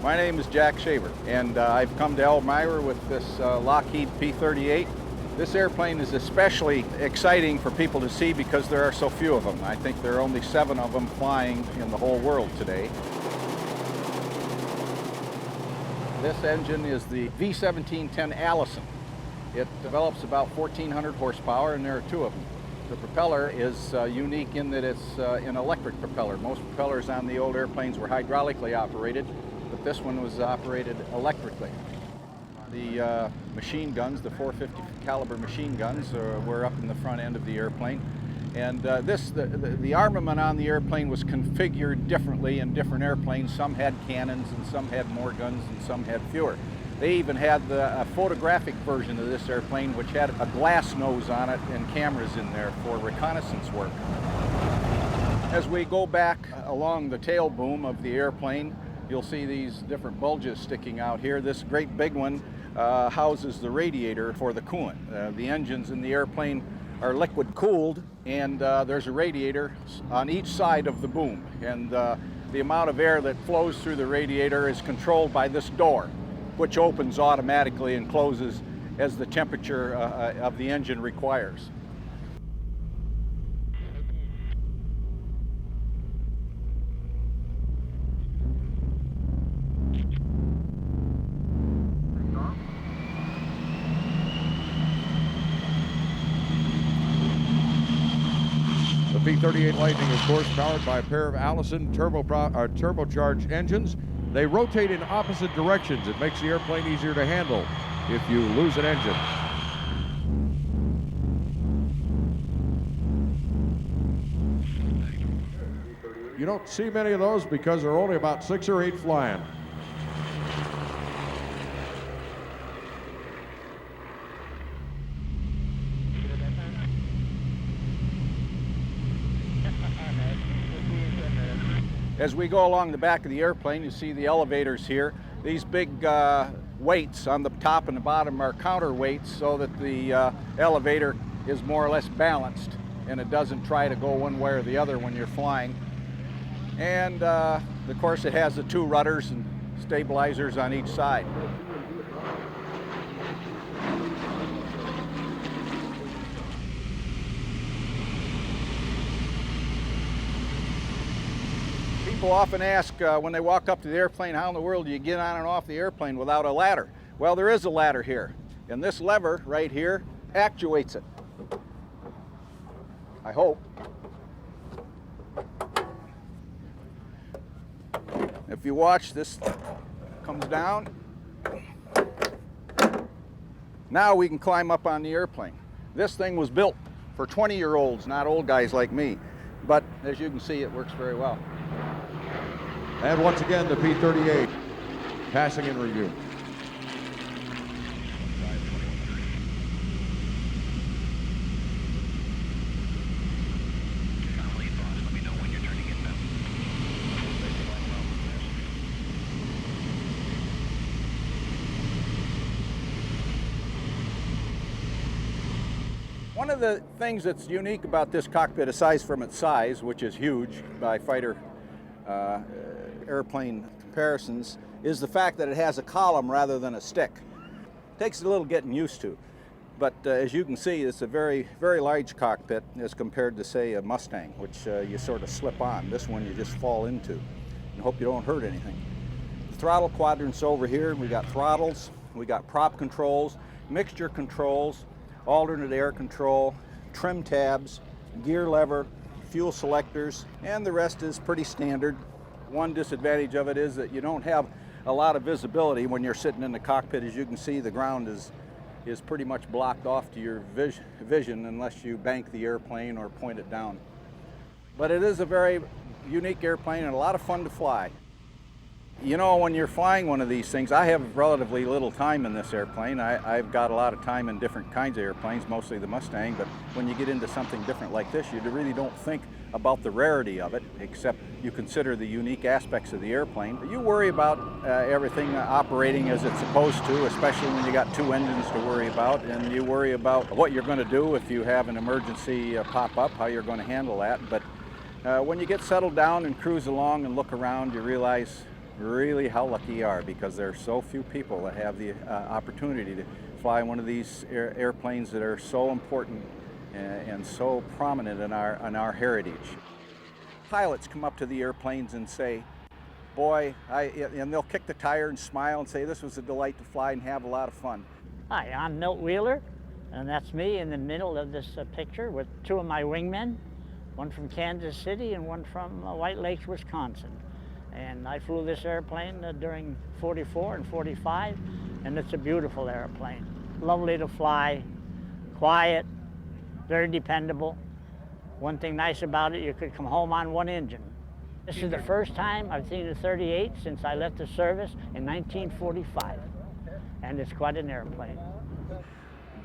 My name is Jack Shaver, and I've come to Elmira with this Lockheed P-38. This airplane is especially exciting for people to see because there are so few of them. I think there are only 7 of them flying in the whole world today. This engine is the V1710 Allison. It develops about 1,400 horsepower, and there are 2 of them. The propeller is unique in that it's an electric propeller. Most propellers on the old airplanes were hydraulically operated, but this one was operated electrically. The machine guns, the 450 caliber machine guns, were up in the front end of the airplane. And the armament on the airplane was configured differently in different airplanes. Some had cannons, and some had more guns, and some had fewer. They even had a photographic version of this airplane, which had a glass nose on it and cameras in there for reconnaissance work. As we go back along the tail boom of the airplane, you'll see these different bulges sticking out here. This great big one houses the radiator for the coolant. The engines in the airplane are liquid cooled, and there's a radiator on each side of the boom. And the amount of air that flows through the radiator is controlled by this door, which opens automatically and closes as the temperature of the engine requires. The P-38 Lightning, of course, powered by a pair of Allison turbocharged engines. They rotate in opposite directions. It makes the airplane easier to handle if you lose an engine. You don't see many of those because there are only about 6 or 8 flying. As we go along the back of the airplane, you see the elevators here. These big weights on the top and the bottom are counterweights so that the elevator is more or less balanced and it doesn't try to go one way or the other when you're flying. And of course it has the 2 rudders and stabilizers on each side. People often ask when they walk up to the airplane, how in the world do you get on and off the airplane without a ladder? Well, there is a ladder here, and this lever right here actuates it. I hope. If you watch, this comes down. Now we can climb up on the airplane. This thing was built for 20-year-olds, not old guys like me, but as you can see, it works very well. And once again, the P-38 passing in review. One of the things that's unique about this cockpit, aside from its size, which is huge by fighter airplane comparisons, is the fact that it has a column rather than a stick. It takes a little getting used to, but as you can see, it's a very, very large cockpit as compared to, say, a Mustang, which you sort of slip on. This one you just fall into and hope you don't hurt anything. The throttle quadrants over here, we got throttles, we got prop controls, mixture controls, alternate air control, trim tabs, gear lever, fuel selectors, and the rest is pretty standard. One disadvantage of it is that you don't have a lot of visibility when you're sitting in the cockpit. As you can see, the ground is pretty much blocked off to your vision unless you bank the airplane or point it down. But it is a very unique airplane and a lot of fun to fly. You know, when you're flying one of these things, I have relatively little time in this airplane. I've got a lot of time in different kinds of airplanes, mostly the Mustang, but when you get into something different like this, you really don't think about the rarity of it, except you consider the unique aspects of the airplane. You worry about everything operating as it's supposed to, especially when you got 2 engines to worry about, and you worry about what you're going to do if you have an emergency pop up, how you're going to handle that. But when you get settled down and cruise along and look around, you realize really how lucky you are, because there are so few people that have the opportunity to fly one of these airplanes that are so important and so prominent in our heritage. Pilots come up to the airplanes and say, boy, and they'll kick the tire and smile and say, this was a delight to fly and have a lot of fun. Hi, I'm Milt Wheeler, and that's me in the middle of this picture with two of my wingmen, one from Kansas City and one from White Lakes, Wisconsin. And I flew this airplane during 44 and 45, and it's a beautiful airplane. Lovely to fly, quiet, very dependable. One thing nice about it, you could come home on one engine. This is the first time I've seen a 38 since I left the service in 1945, and it's quite an airplane.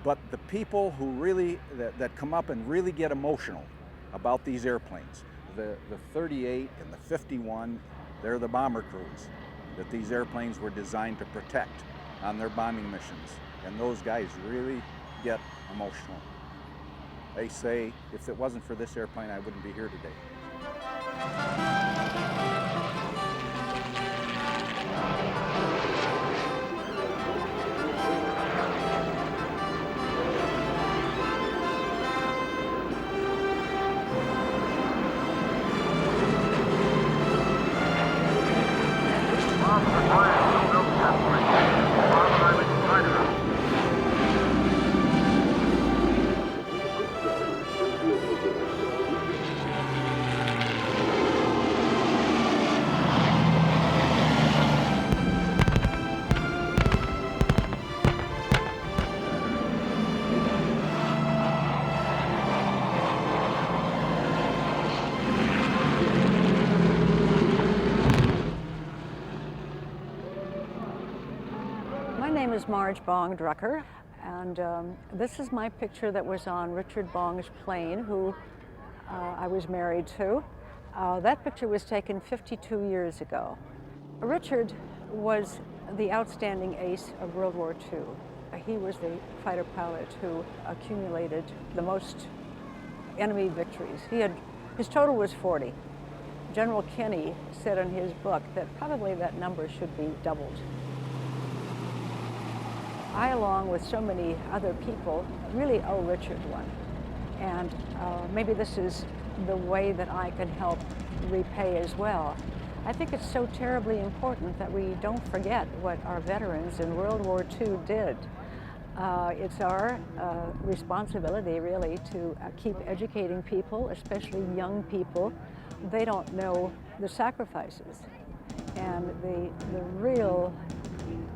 But the people who really, that come up and really get emotional about these airplanes, the 38 and the 51, they're the bomber crews that these airplanes were designed to protect on their bombing missions. And those guys really get emotional. They say, if it wasn't for this airplane, I wouldn't be here today. My name is Marge Bong Drucker, and this is my picture that was on Richard Bong's plane, who I was married to. That picture was taken 52 years ago. Richard was the outstanding ace of World War II. He was the fighter pilot who accumulated the most enemy victories. His total was 40. General Kinney said in his book that probably that number should be doubled. I, along with so many other people, really owe Richard one. And maybe this is the way that I can help repay as well. I think it's so terribly important that we don't forget what our veterans in World War II did. It's our responsibility, really, to keep educating people, especially young people. They don't know the sacrifices and the real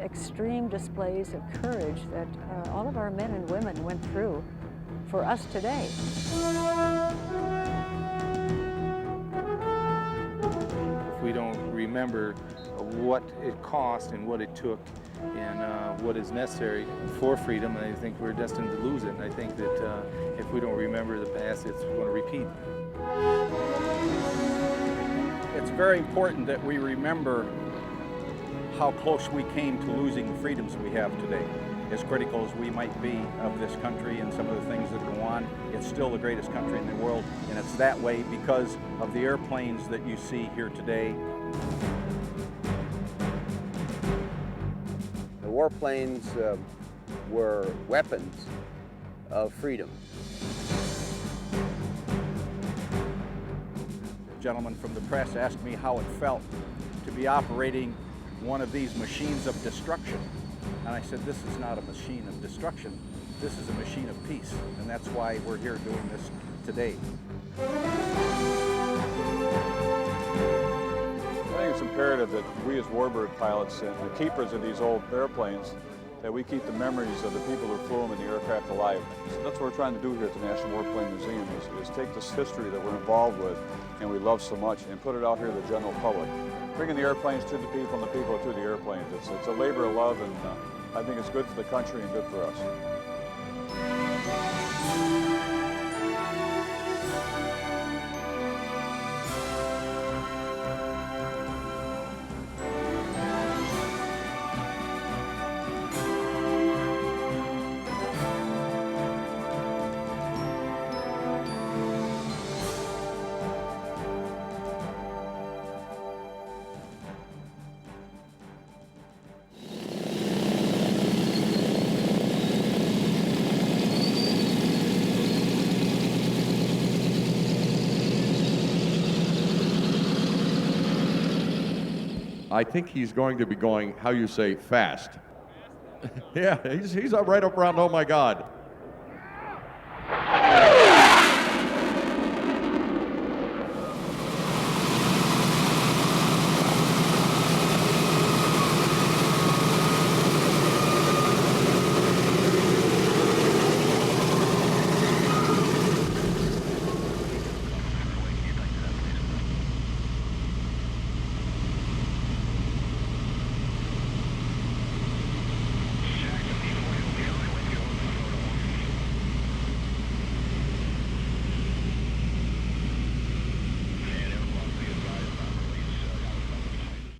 extreme displays of courage that all of our men and women went through for us today. If we don't remember what it cost and what it took and what is necessary for freedom, I think we're destined to lose it. And I think that if we don't remember the past, it's going to repeat. It's very important that we remember how close we came to losing the freedoms we have today. As critical as we might be of this country and some of the things that go on, it's still the greatest country in the world, and it's that way because of the airplanes that you see here today. The warplanes were weapons of freedom. A gentleman from the press asked me how it felt to be operating one of these machines of destruction. And I said, this is not a machine of destruction, this is a machine of peace. And that's why we're here doing this today. I think it's imperative that we as warbird pilots and the keepers of these old airplanes, that we keep the memories of the people who flew them and the aircraft alive. So that's what we're trying to do here at the National Warplane Museum, is take this history that we're involved with and we love so much and put it out here to the general public. Bringing the airplanes to the people and the people to the airplanes. It's a labor of love, and I think it's good for the country and good for us. I think he's going to be going, how you say, fast. Yeah, he's right up around, oh my God.